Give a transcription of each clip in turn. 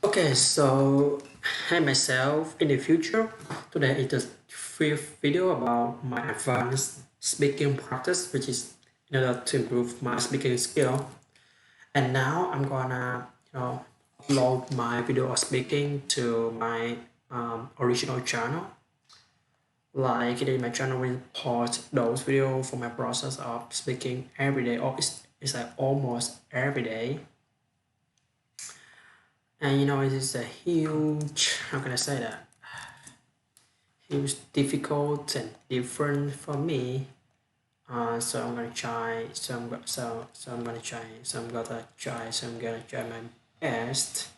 Okay, so hi myself in the future. Today is the fifth video about my advanced speaking practice, which is in order to improve my speaking skill. And now I'm gonna, upload my video of speaking to my original channel. Like in my channel, will post those videos for my process of speaking every day, or it's like almost every day. And it is a huge, how can I say that? Huge difficult and different for me. So I'm gonna try. So I'm gonna try my best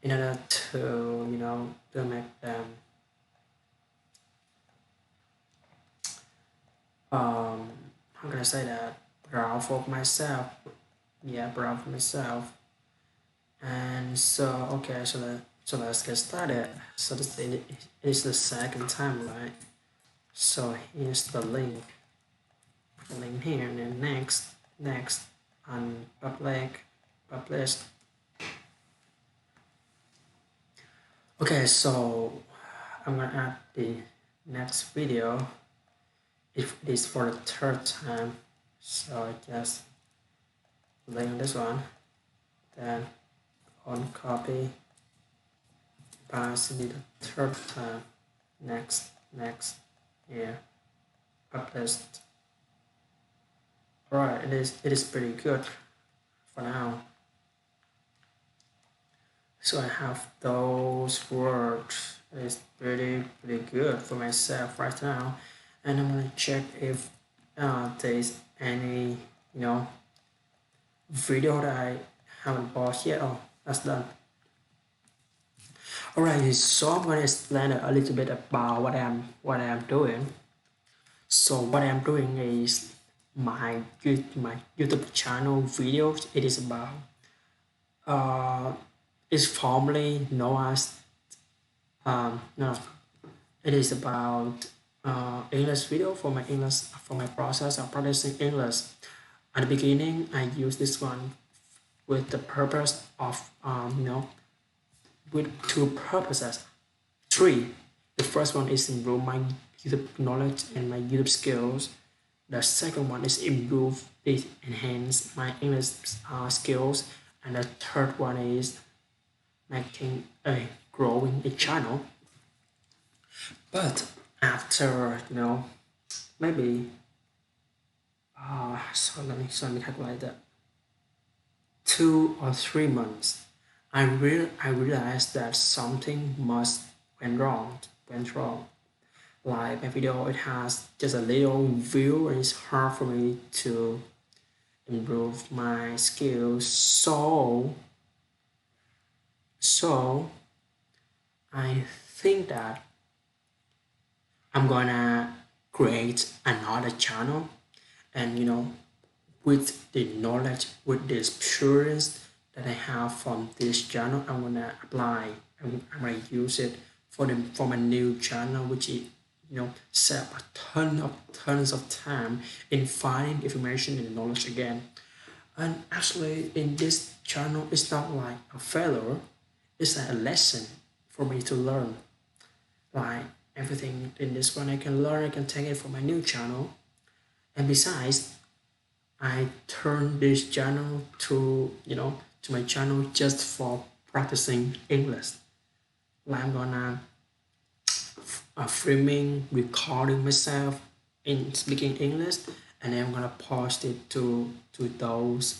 in order to to make them how can I say that, proud of myself. Yeah, proud of myself. And so okay, let's get started. So it is the second time, right? So here's the link. The link here, and then next, and publish. Okay, so I'm gonna add the next video if it is for the third time. So I just link on this one, then on copy, paste it the third time, next, here, publish. Alright, it is pretty good for now. So I have those words. It's pretty good for myself right now, and I'm gonna check if there's any video that I haven't paused yet. Oh, that's done. Alright, so I'm gonna explain a little bit about what I'm doing. So what I'm doing is my YouTube channel videos. It is about is formerly known as no, it is about English video for my process of practicing English. At the beginning, I use this one with the purpose of with two purposes. Three. The first one is improve my YouTube knowledge and my YouTube skills. The second one is enhance my English skills, and the third one is making a growing a channel. But after maybe so let me calculate that, 2 or 3 months, I realized that something must went wrong. Like my video, it has just a little view, and it's hard for me to improve my skills. So I think that I'm gonna create another channel, and with the knowledge, with the experience that I have from this channel, I'm gonna apply. I'm gonna use it for my new channel, which is save a tons of time in finding information and knowledge again. And actually, in this channel, it's not like a failure; it's like a lesson for me to learn. Like everything in this one, I can learn. I can take it for my new channel. And besides, I turned this channel to my channel just for practicing English. Like I'm gonna filming, recording myself in speaking English, and then I'm gonna post it to those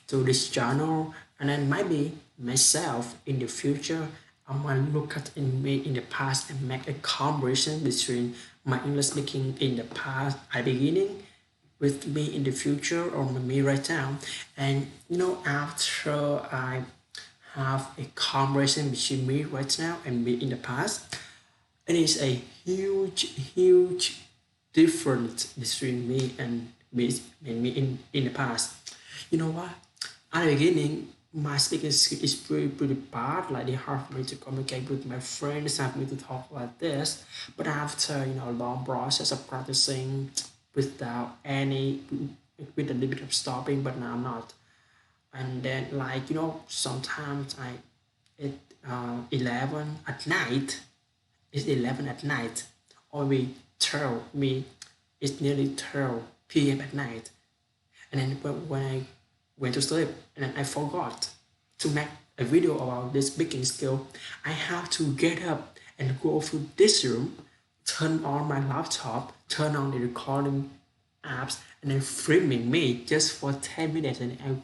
to this channel, and then maybe myself in the future. I'm gonna look at in me in the past and make a comparison between my English speaking in the past at beginning with me in the future, or me right now. And after I have a comparison between me right now and me in the past, it is a huge difference between me in the past. You know what? At the beginning, my speaking skill is pretty bad. Like they hard for me to communicate with my friends, have me to talk like this. But after a long process of practicing without any with a little bit of stopping, but now I'm not. And then like sometimes I it 11 at night. It's 11 at night, or we 12 me it's nearly 12 p.m. at night. And then when I went to sleep, and then I forgot to make a video about this baking skill, I have to get up and go to this room, turn on my laptop, turn on the recording apps, and then filming me just for 10 minutes, and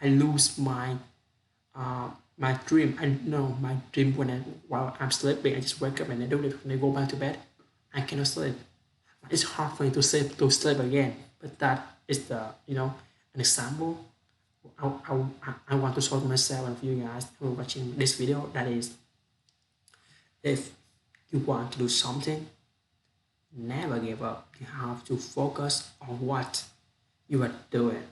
I lose my dream. I know my dream when while I'm sleeping, I just wake up and I do it. When I go back to bed, I cannot sleep. It's hard for me to sleep again. But that is the an example. I want to show to myself and for you guys who are watching this video. That is, if you want to do something, never give up. You have to focus on what you are doing.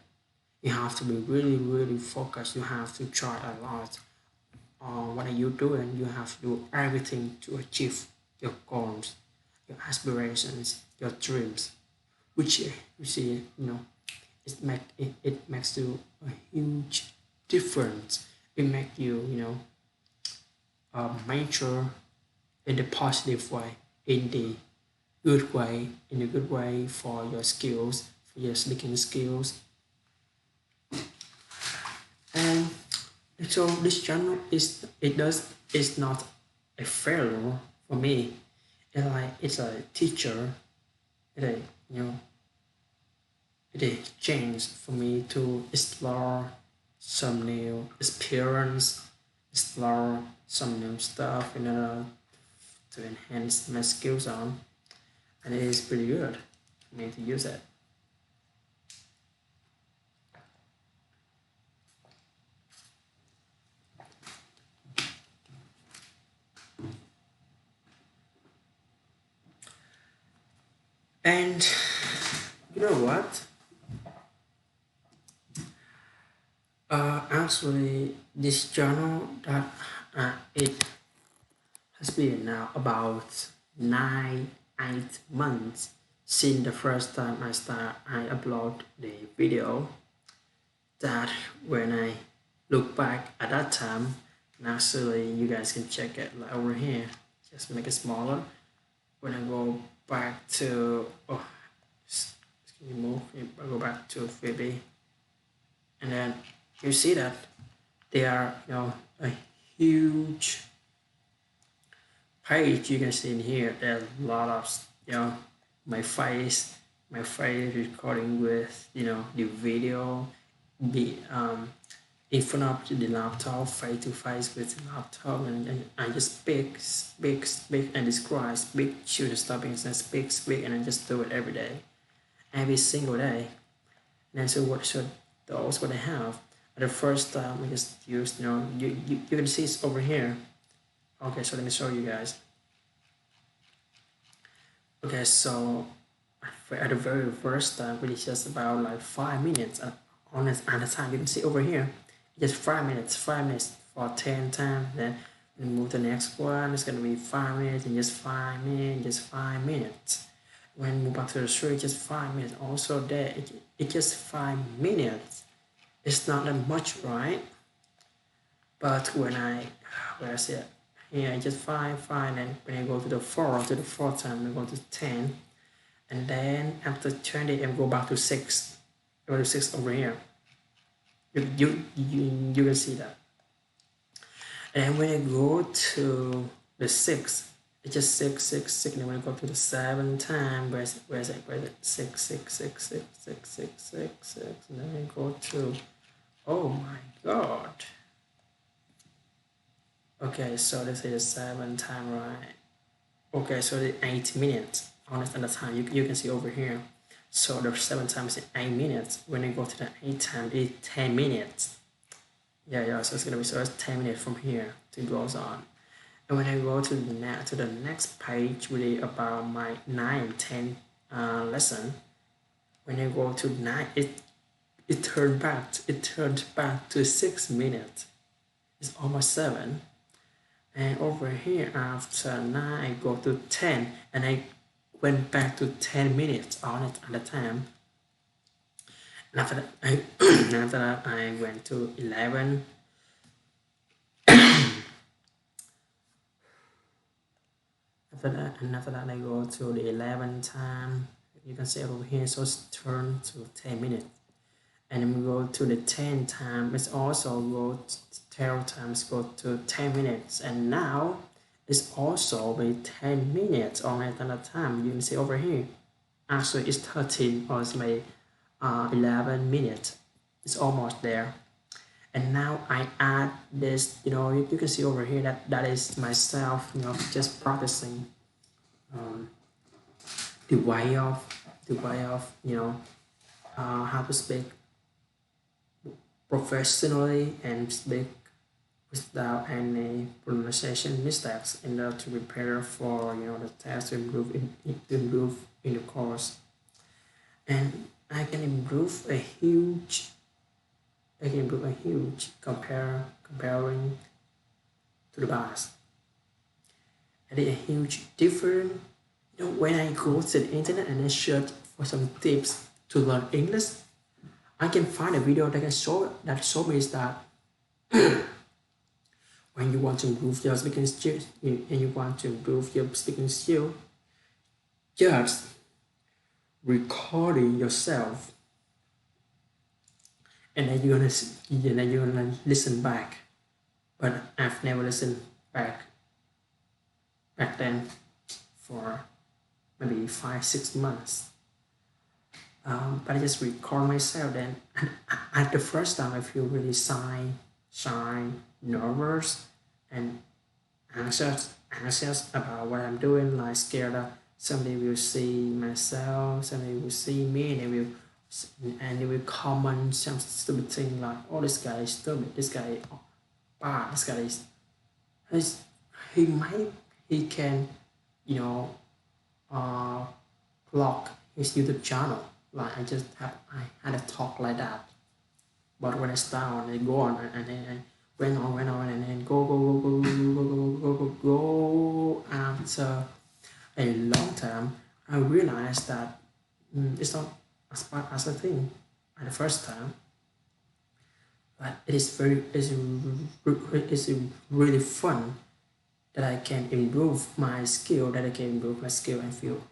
You have to be really, really focused. You have to try a lot. What are you doing? You have to do everything to achieve your goals, your aspirations, your dreams, which you see, it makes you a huge difference. It makes you, mature in the positive way, in the good way for your skills, for your speaking skills. And so this channel is not a failure for me. It's a teacher. It a you know it a chance for me to explore some new experience, explore some new stuff in order to enhance my skills on, and it is pretty good for me to use it. And you know what? Actually, this journal that it has been now about 8 months since the first time I upload the video. That when I look back at that time, and actually you guys can check it like over here. Just make it smaller. When I go back to excuse me, move. I go back to Phoebe, and then you see that they are a huge page. You can see in here there's a lot of my face my face recording with the video, the in front of the laptop, face to face with the laptop, and I just speak and describe, speak, shoot, stopping, and speak, and I just do it every single day. And so those what I have. At the first time, I just used, you can see it's over here. Okay, so let me show you guys. Okay, so at the very first time, which is just about like 5 minutes. On the time, you can see over here, just 5 minutes, 5 minutes for 10 times. Then we move to the next one. It's gonna be 5 minutes, and just 5 minutes, just 5 minutes. When move back to the street, just 5 minutes. Also there, it's just 5 minutes. It's not that much, right? But when I see it here, just five, and when I go to the fourth time, I go to 10, and then after 20, I go back to 6. I go to 6 over here. You can see that. And when I go to the 6, it's just 6, and then when I go to the 7 time, where's it? 6, and then I go to, oh my god. Okay, so this is 7 time, right? Okay, so the 8 minutes on the time, you can see over here. So the 7 times is 8 minutes. When I go to the 8 time, it's 10 minutes. Yeah, so it's gonna be, so it's 10 minutes from here to goes on. And when I go to the next page, really about my 9, 10 lesson, when I go to 9, it turned back to 6 minutes. It's almost 7. And over here after 9, I go to 10, and I went back to 10 minutes on it at the time. And after that, after that, I went to 11. After that, I go to the 11 time. You can see over here, so it's turned to 10 minutes. And then we go to the 10 time. It's also go to 12 times, go to 10 minutes. And now it's also be 10 minutes on another time. You can see over here. Actually, it's 13 or it's maybe 11 minutes. It's almost there. And now I add this, you can see over here that is myself, just practicing um, the way of how to speak professionally and speak without any pronunciation mistakes in order to prepare for the test to improve in the course. And I can improve a huge comparing to the past. And a huge difference. When I go to the internet and I search for some tips to learn English, I can find a video that show me is that when you want to improve your speaking skills and you want to improve your speaking skill, just recording yourself and then you're gonna listen back. But I've never listened back then for maybe 5 6 months. But I just record myself. Then at the first time, I feel really shy, nervous, and anxious about what I'm doing. Like scared that somebody will see myself, somebody will see me, and they will comment some stupid thing like, "Oh, this guy is stupid. This guy, bad. This guy is he might he can, you know, uh, block his YouTube channel." Like I had a talk like that. But when I start and I go on and then I went on and then go after a long time, I realized that it's not as bad as I think at the first time. But it's really fun that I can improve my skill, and feel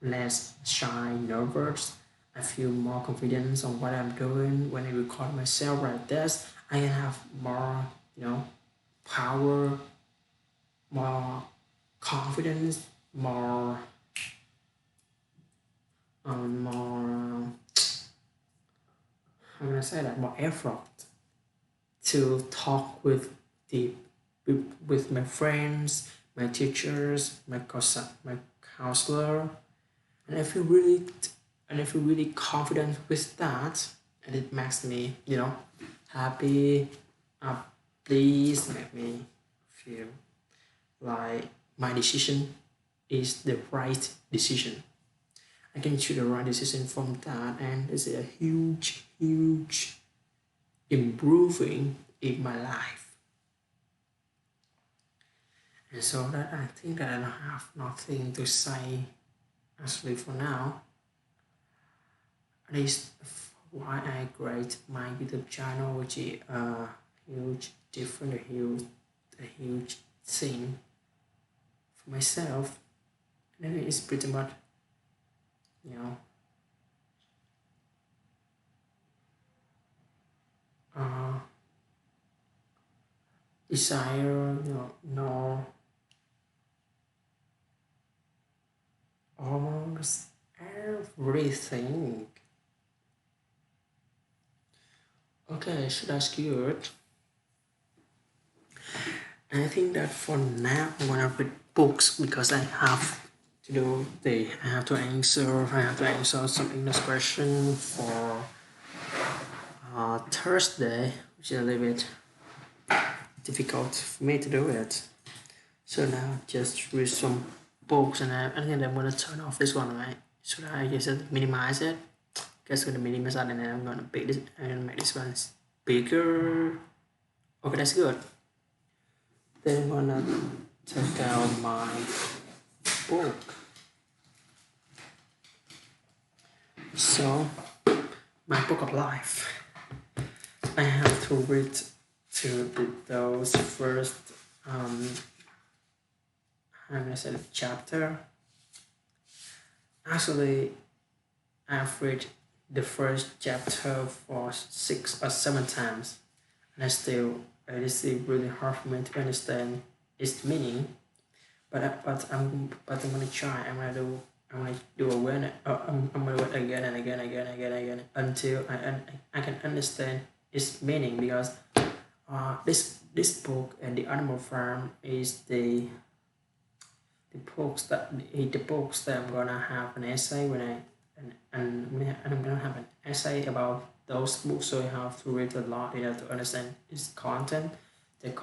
less shy, nervous. I feel more confidence on what I'm doing. When I record myself like this, I can have more, power, more confidence, more, how can I say that, more effort to talk the with my friends, my teachers, my counselor, and I feel really confident with that, and it makes me happy, uh, pleased, make me feel like my decision is the right decision. I can choose the right decision from that, and it's a huge improving in my life. And so that I think that I don't have nothing to say actually for now. At least why I create my YouTube channel, which is a huge different, a huge thing for myself. And then it's pretty much, you know, uh, desire, no, almost everything. Okay, so that's good. And I think that for now I'm gonna read books because I have to answer some English question for Thursday, which is a little bit difficult for me to do it. So now just read some books, and I think I'm gonna turn off this one, right? Should I just minimize it? Guess I'm gonna minimize that, and then I'm gonna make this one bigger. Okay, that's good. Then I'm gonna take out my book. So my book of life. I have to read those first, um, how can I say, chapter. Actually, I've read the first chapter for 6 or 7 times, and it is still really hard for me to understand its meaning. But I'm gonna try. I'm gonna do again. I'm gonna do it again and again, until I can understand its meaning, because this book and the Animal Farm is the books that I'm gonna have an essay when I and I'm gonna have an essay about those books. So you have to read a lot in order to understand its content, their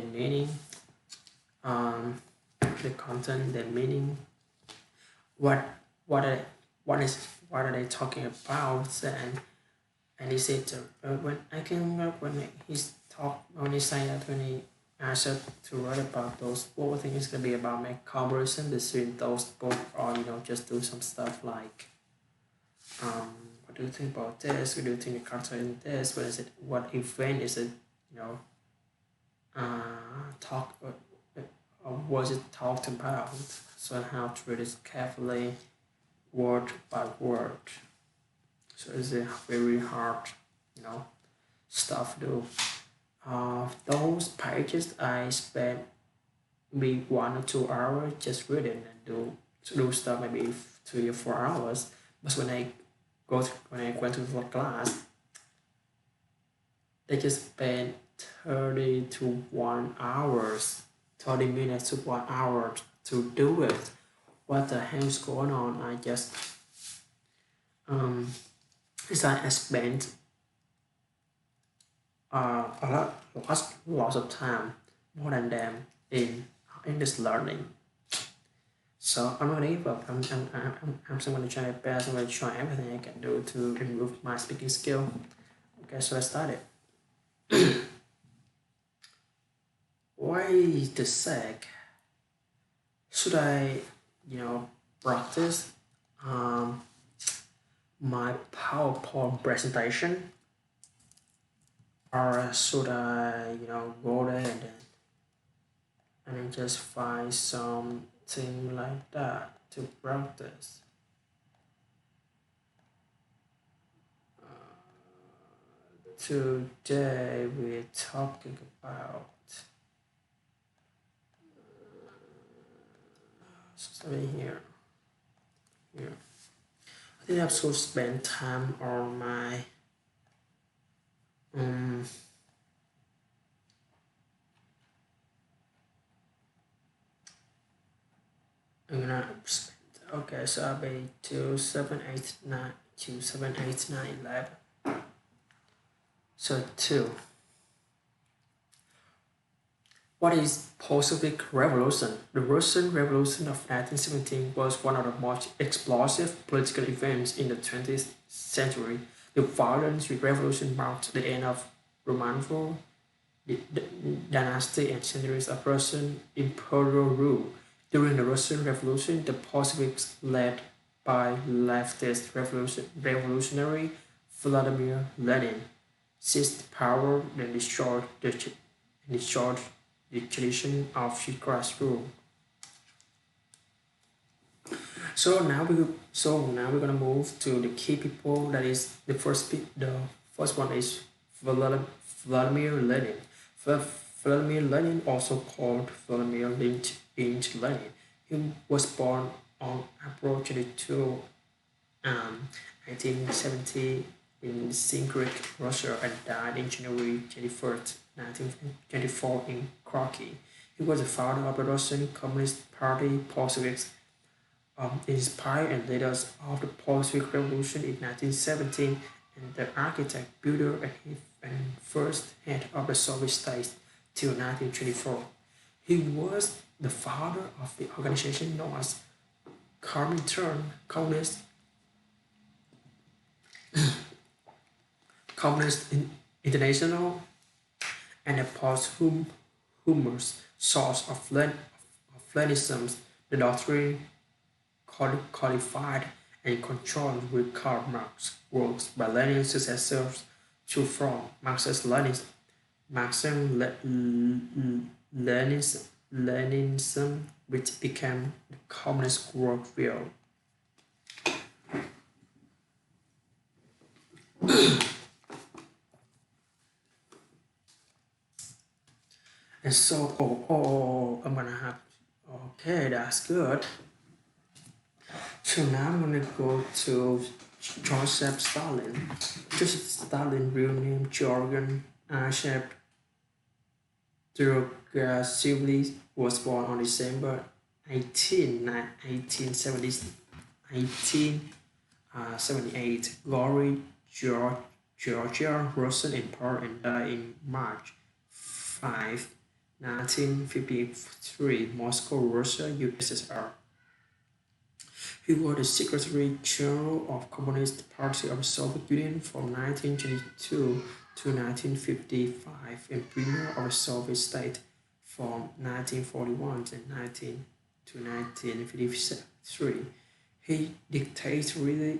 meaning, um, the content, their meaning, what what are what are they talking about, and he said when I can remember when he said that when he asked us to write about those both, I think it's gonna be about make comparison between those both, or just do some stuff like what do you think about this? What do you think the character in this? What is it? What event is it? You know, talk was it talked about? So I have to read it carefully, word by word. So it's a very hard, you know, stuff to do. Those pages I spent maybe 1 or 2 hours just reading, and do stuff maybe 3 or 4 hours. But when I went to the class, they just spent 30 minutes to 1 hour to do it. What the hell is going on? I just um, it's like I spent lots of time more than them in this learning. So I'm not gonna give up. I'm still gonna try my best. I'm gonna try everything I can do to improve my speaking skill. Okay, so I started. Why the heck should I, practice um, my PowerPoint presentation, or should I, go there and then just find something like that to practice? Today we're talking about something here. I think I should spend time on my um I'm gonna spend, okay, so I'll be 2, 7, 8, 9, 11. So 2. What is Bolshevik Revolution? The Russian Revolution of 1917 was one of the most explosive political events in the 20th century. The violent revolution marked the end of Romanov the dynasty and centuries of Russian imperial rule. During the Russian Revolution, the Bolsheviks, led by leftist revolutionary Vladimir Lenin, seized power and destroyed the tradition of class rule. So now we're gonna move to the key people. That is the first one is Vladimir Lenin. Vladimir Lenin, also called Vladimir Lynch Lenin. He was born on April 22, 1970 in Singrad, Russia, and died in January 21st, 1924 in Krakow. He was the founder of the Russian Communist Party, Bolsheviks, inspired and leaders of the Bolshevik Revolution in 1917, and the architect, builder, and first head of the Soviet state till 1924. He was the father of the organization known as Comintern, Communist International, and a posthumous source of Leninism, the doctrine codified and controlled with Karl Marx works by Lenin's successors to form Leninism, which became the communist worldview. And so, I'm gonna have, okay, that's good. So now I'm gonna go to Joseph Stalin. Joseph Stalin, real name Georgian Ashev Drogasivly, was born on December 18, 1870, 1878. Glory, Georgia, Russian Empire, and died in March 5, 1953, Moscow, Russia, USSR. He was the Secretary General of Communist Party of Soviet Union from 1922 to 1955 and Premier of the Soviet state from 1941 to 1953. He dictatorially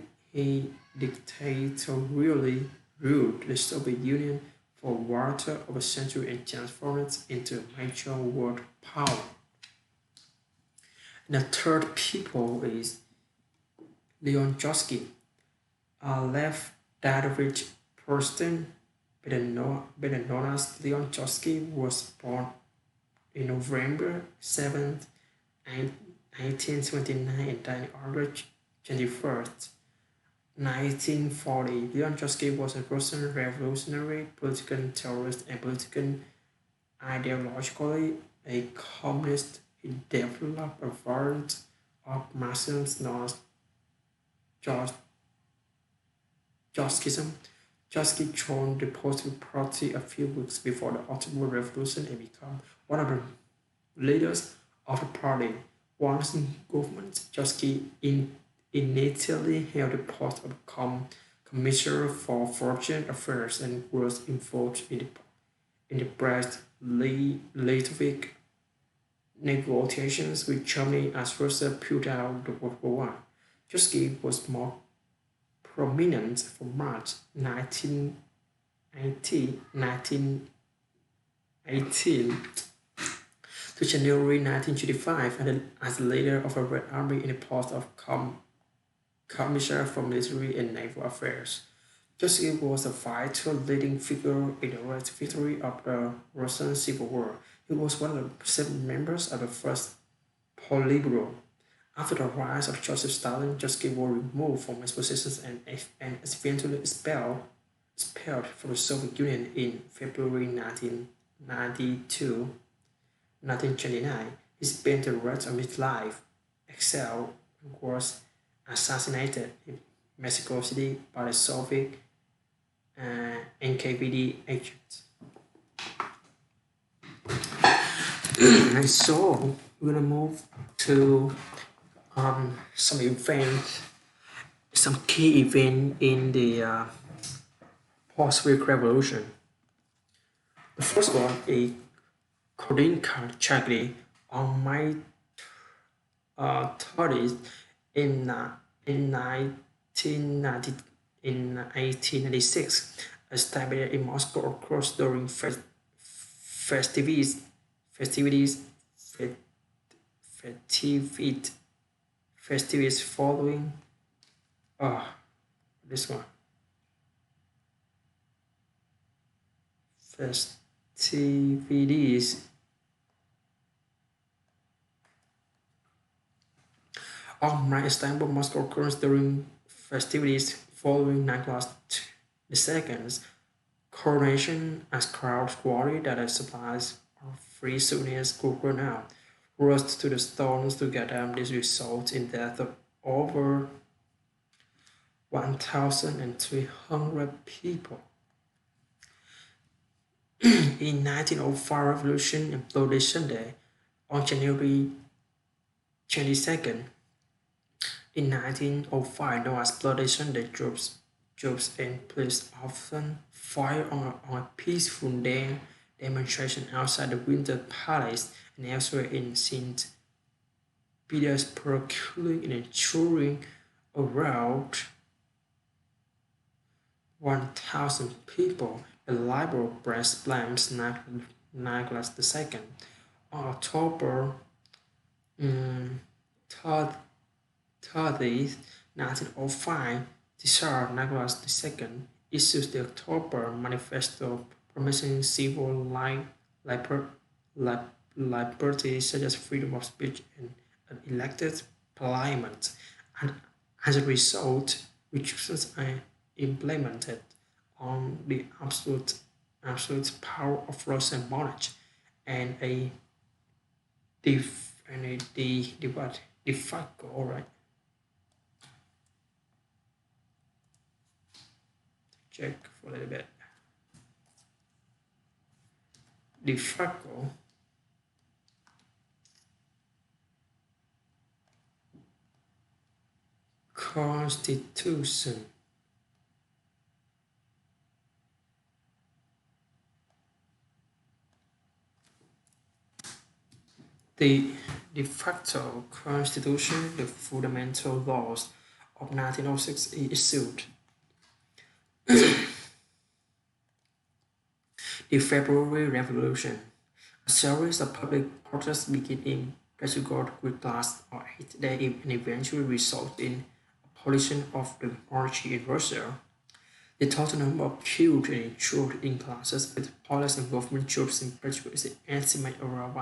ruled the Soviet Union for a quarter of a century and transformed it into a major world power. And the third people is Leon Trotsky, Lev Davidovich Persson, better known as Leon Trotsky, was born in November 7th, 1979 and died on August 21st, 1940. Leon Trotsky was a Russian revolutionary, political theorist, and political ideologically a communist. He developed a variant of Marxism known as Trotskyism. Trotsky joined the Bolshevik Party a few weeks before the October Revolution and became one of the leaders of the party. Once in government, Trotsky initially held the post of Commissioner for Foreign Affairs and was involved in the Brest-Litovsk negotiations with Germany as Russia pulled out of World War I. Trotsky was more prominent from March 1918 to January 1925 as the leader of a Red Army in the post of Commissioner for Military and Naval Affairs. Trotsky was a vital leading figure in the Red victory of the Russian Civil War. He was one of the 7 members of the first Politburo. After the rise of Joseph Stalin, Trotsky was removed from his positions and eventually expelled from the Soviet Union in February 1992. 1929, he spent the rest of his life exiled and was assassinated in Mexico City by the Soviet NKVD agents. And so we're gonna move to some key event in the post-Soviet Revolution. The first one is Korinka Chagri on May 30th in 1990, in 1896, established in Moscow, of course, during festivities, festivities, festivities following. This one. Festivities on my Istanbul, Moscow occurs during festivities following Nicholas II's coronation as crowd quarry that supplies of free souvenirs could run out. Rushed to the stones to get them. This results in death of over 1,300 people. In 1905 revolution and Bloody Sunday on January 22nd. In 1905, known as Bloody Sunday, troops and police often fired on a peaceful demonstration outside the Winter Palace and elsewhere in St. Petersburg, killing and injuring around 1,000 people. A liberal press blames Nicholas II. On October um, 30th, 1905, Tsar Nicholas II issues the October Manifesto promising civil liber, lib- liberties such as freedom of speech and an elected parliament. And as a result, restrictions are implemented on the absolute power of Russian monarch and a de facto, all right, check for a little bit. De facto constitution. The de facto constitution, the fundamental laws of 1906 issued. The February Revolution. A series of public protests began in Petrograd which lasted 8 days and eventually resulted in abolition of the monarchy in Russia. The total number of killed and injured in clashes with police and government troops in Petrograd is estimated around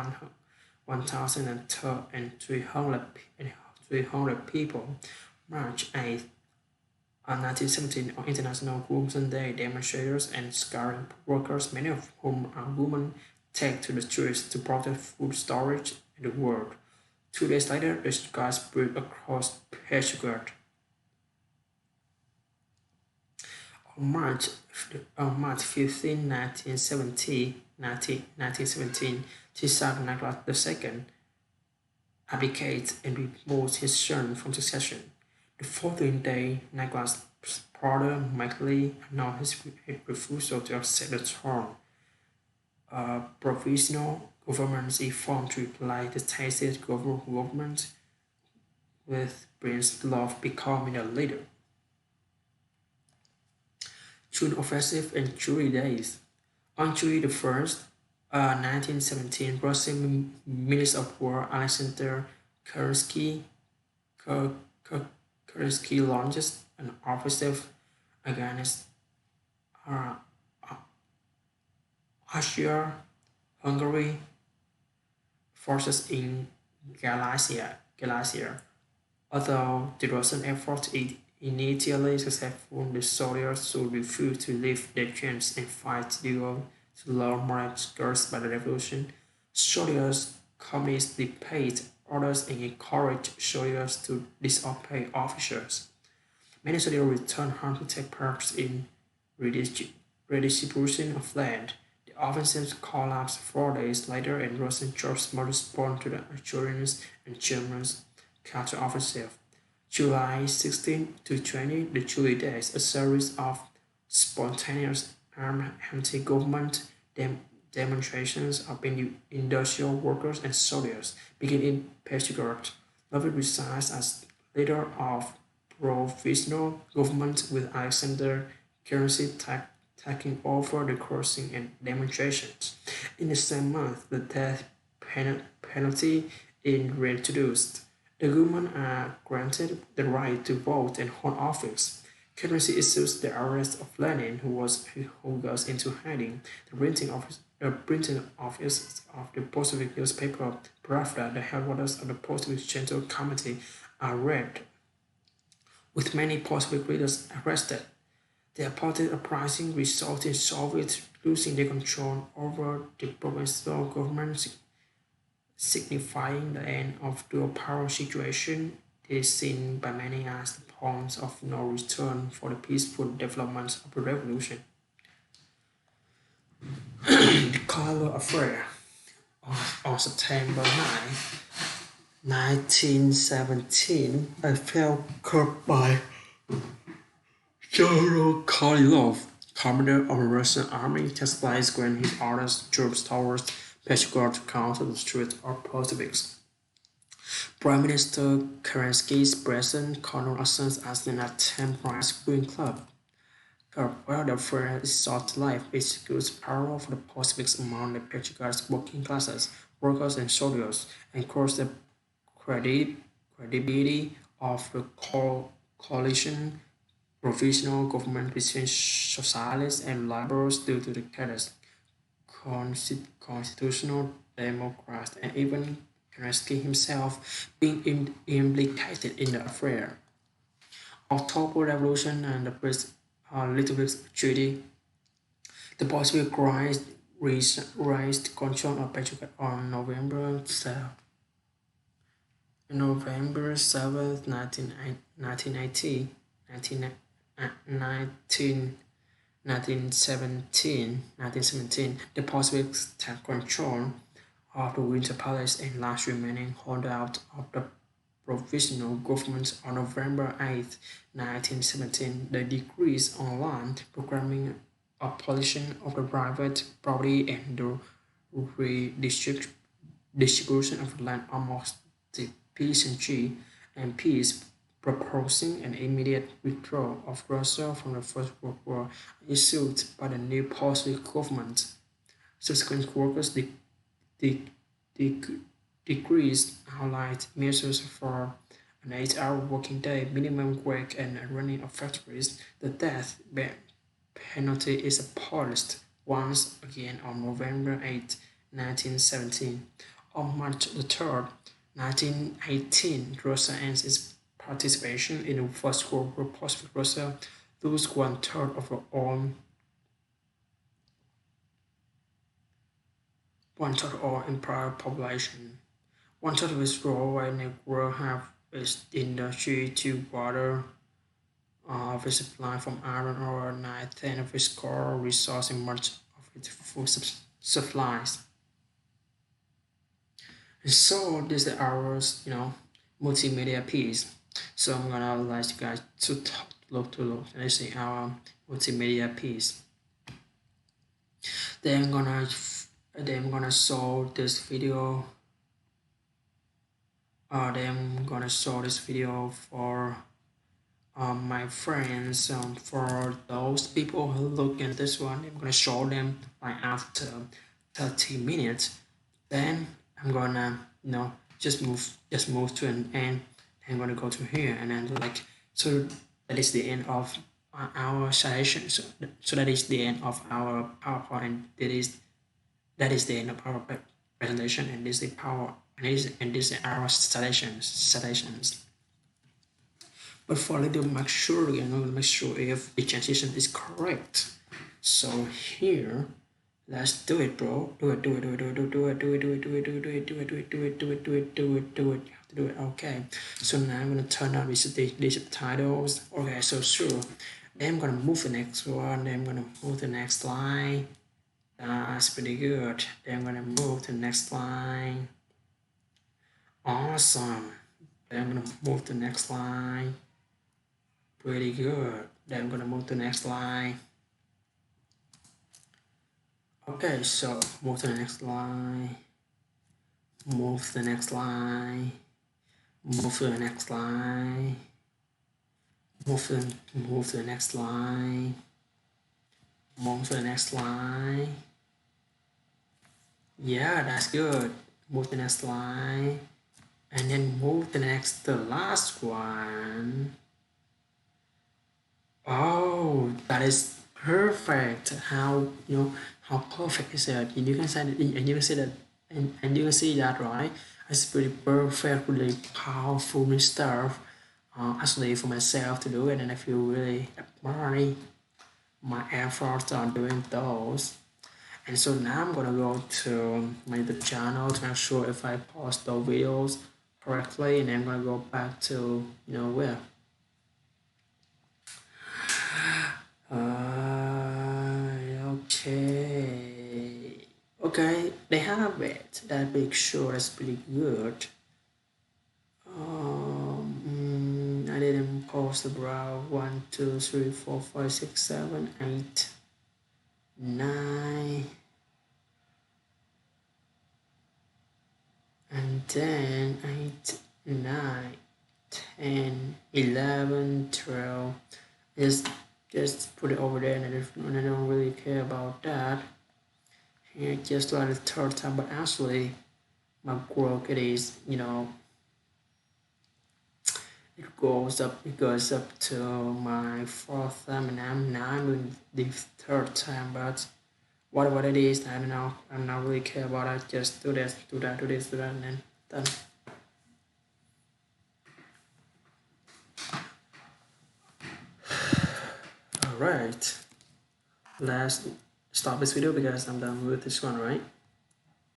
1,300 people. March 8, on 1917, on International Women's Day, demonstrators and scarring workers, many of whom are women, take to the streets to protest food storage in the world. 2 days later, the strikes broke across Petrograd. On March 15, 1917, Tsar Nicholas II abdicated and removed his son from succession. The following day, Nicholas' brother Michael announced his refusal to accept the throne. A provisional government is formed to replace the Tacit government, with Prince Love becoming the leader. June Offensive and July Days. On July the 1st, 1917, Russian Minister of War Alexander Kerensky launches an offensive against uh, Austria-Hungary forces in Galicia. Although the Russian effort is initially successful, the soldiers soon refused to leave their camps and fight due to low morale caused by the revolution. Soldiers communistly paid orders and encouraged soldiers to disobey officers. Many soldiers returned home to take part in redistribution of land. The offensive collapsed 4 days later, and Russian troops responded to the Austrians and Germans' counteroffensive. July 16 to 20, the July Days, a series of spontaneous armed anti-government demonstrations of industrial workers and soldiers began in Petrograd. Lovett resigned as leader of provisional government, with Alexander Kerensky taking over the crossing and demonstrations. In the same month, the death penalty is reintroduced. The women are granted the right to vote and hold office. Kerensky issues the arrest of Lenin, who goes into hiding. The printing office of the Bolshevik newspaper Pravda, the headquarters of the Bolshevik Central Committee, are raided, with many Bolshevik leaders arrested. The appointed uprising resulted in Soviets losing their control over the provincial government, signifying the end of dual power situation. It is seen by many as the point of no return for the peaceful development of the revolution. The Color Affair. On September 9, 1917, I felt caught by General Kornilov, commander of the Russian army, testifies when his orders troops towards Petrograd to counter the threat of Bolsheviks. Prime Minister Kerensky's present corner actions as an attempt rise green club. While the fair is sought life, it secures power for the Pacifics among the Portuguese working classes, workers and soldiers, and cross the credibility of the coalition provisional government between socialists and liberals due to the chaos constitutional Democrats, and even Kerensky himself being implicated in the affair. October Revolution and the Little Treaty, the Bolshevik raised control of Petrograd on November 7th, 1917, the Bolsheviks took control of the Winter Palace and last remaining holdout of the provisional government on November 8th, 1917. The decrees on land programming abolition of the private property and the redistribution of land amongst the peasantry and peace, proposing an immediate withdrawal of Russia from the First World War, issued by the new Polish government. Subsequent workers de- de- decreased outlined measures for an 8-hour working day, minimum wage, and running of factories. The death penalty is abolished once again on November 8, 1917. On March 3rd, 1918, Russia ends its participation in the First World War. Pacific Russia lose one-third of all empire population. One-third of its rural and Negro have its industry to water of its supply from iron ore, ninth of its core resource, and much of its food supplies. And so this is our multimedia piece. So I'm gonna like you guys to look. Let's see our multimedia piece. Then I'm gonna show this video. Then I'm gonna show this video for my friends. For those people who look at this one, I'm gonna show them like after 30 minutes. Then I'm gonna just move to an end. I'm gonna go to here and then so that is the end of our session. So that is the end of our PowerPoint. That is the end of our presentation, and this is the power and this is our sessions. But for a little make sure make sure if the transition is correct. So here, let's do it, bro. Do it. You have to do it. Okay. So now I'm gonna turn on the subtitles. Okay. So sure. Then I'm gonna move the next one. Then I'm gonna move the next line. That's pretty good. Then I'm gonna move to the next line. Awesome. Then I'm gonna move to the next line. Pretty good. Then I'm gonna move to the next line. Okay, so move to the next line. Move to the next line. Move to the next line. Move to the next line. Move to the next line. Yeah, that's good. Move to the next line. And then move to the last one. Oh, that is perfect. How how perfect is it? And you can say that, and you can see that, and you can see that, right? It's pretty perfect, really powerful stuff. Actually, for myself to do it, and I feel really admire my efforts on doing those. And so now I'm gonna go to my YouTube channel to make sure if I post the videos correctly, and I'm gonna go back to where. Okay. Okay, they have it. That big show is pretty good. I didn't post the brow. 1, 2, 3, 4, 5, 6, 7, 8, 9, and then 8, 9, 10, 11, 12. Just just put it over there, and I don't really care about that. Here, just like the third time, but actually, my growth it is, it goes up to my fourth time, and I'm in the third time, but what it is, I don't know. I'm not really care about it. Just do this, do that, do this, do that, and then done. All right, let's stop this video because I'm done with this one, right?